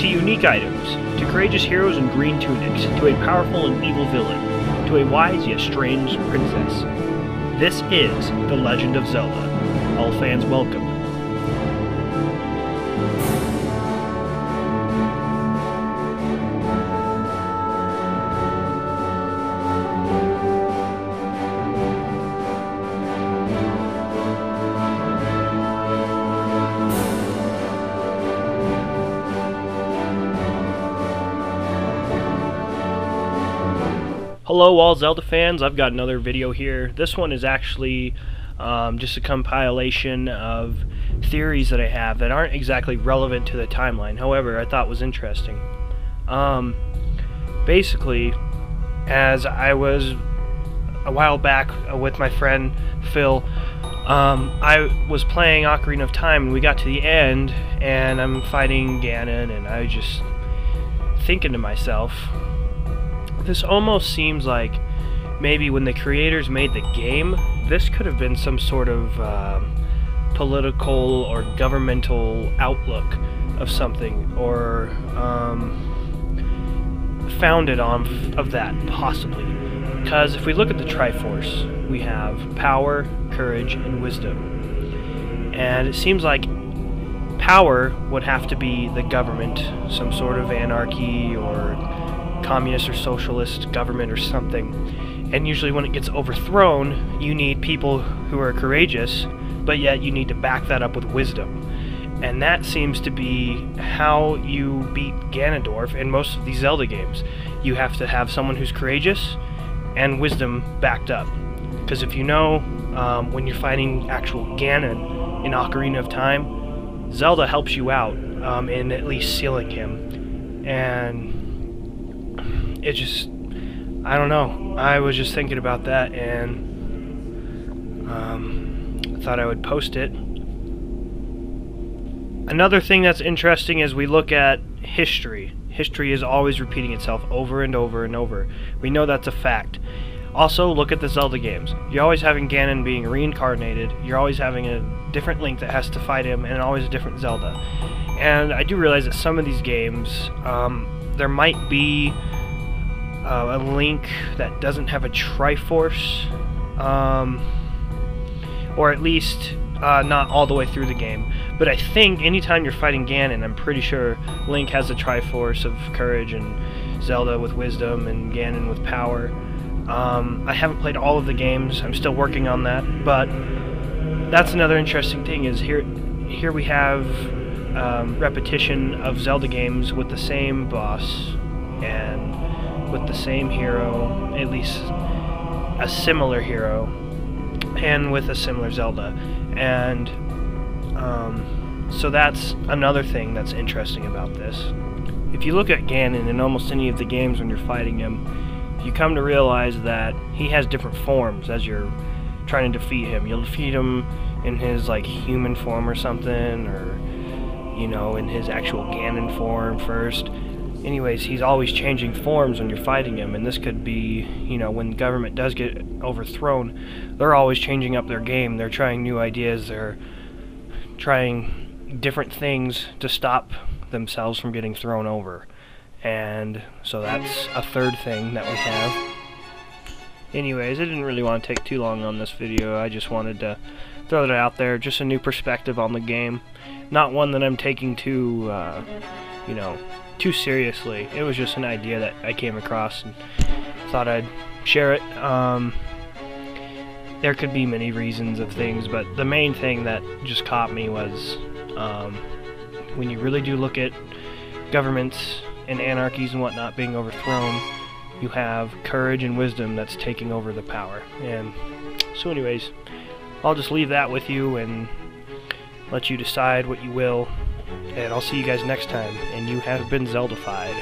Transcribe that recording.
to unique items, to courageous heroes in green tunics, to a powerful and evil villain, to a wise yet strange princess. This is The Legend of Zelda. All fans welcome. Hello all Zelda fans, I've got another video here. This one is actually just a compilation of theories that I have that aren't exactly relevant to the timeline, however I thought was interesting. Basically, as I was a while back with my friend Phil, I was playing Ocarina of Time and we got to the end and I'm fighting Ganon and I was just thinking to myself, this almost seems like maybe when the creators made the game, this could have been some sort of political or governmental outlook of something, or founded on of that, possibly. Because if we look at the Triforce, we have power, courage, and wisdom. And it seems like power would have to be the government, some sort of anarchy or communist or socialist government or something, and usually when it gets overthrown you need people who are courageous, but yet you need to back that up with wisdom, and that seems to be how you beat Ganondorf in most of these Zelda games. You have to have someone who's courageous and wisdom backed up, because if you know, when you're fighting actual Ganon in Ocarina of Time, Zelda helps you out in at least sealing him, and it just, I don't know, I was just thinking about that and thought I would post it. Another thing that's interesting is we look at history. History is always repeating itself over and over and over. We know that's a fact. Also, look at the Zelda games. You're always having Ganon being reincarnated, you're always having a different Link that has to fight him, and always a different Zelda. And I do realize that some of these games, there might be a Link that doesn't have a Triforce, or at least not all the way through the game. But I think anytime you're fighting Ganon, I'm pretty sure Link has a Triforce of courage, and Zelda with wisdom, and Ganon with power. I haven't played all of the games, I'm still working on that, but that's another interesting thing, is here we have repetition of Zelda games with the same boss, and with the same hero, at least a similar hero, and with a similar Zelda. And so that's another thing that's interesting about this. If you look at Ganon in almost any of the games when you're fighting him, you come to realize that he has different forms as you're trying to defeat him. You'll defeat him in his like human form or something, or you know, in his actual Ganon form first. Anyways, he's always changing forms when you're fighting him, and this could be, you know, when the government does get overthrown, they're always changing up their game. They're trying new ideas, they're trying different things to stop themselves from getting thrown over. And so that's a third thing that we have. Anyways, I didn't really want to take too long on this video. I just wanted to throw that out there, just a new perspective on the game. Not one that I'm taking too, you know, too seriously. It was just an idea that I came across and thought I'd share it. There could be many reasons of things, but the main thing that just caught me was when you really do look at governments and anarchies and whatnot being overthrown, you have courage and wisdom that's taking over the power. And so anyways, I'll just leave that with you and let you decide what you will. And I'll see you guys next time, and you have been Zelda-fied.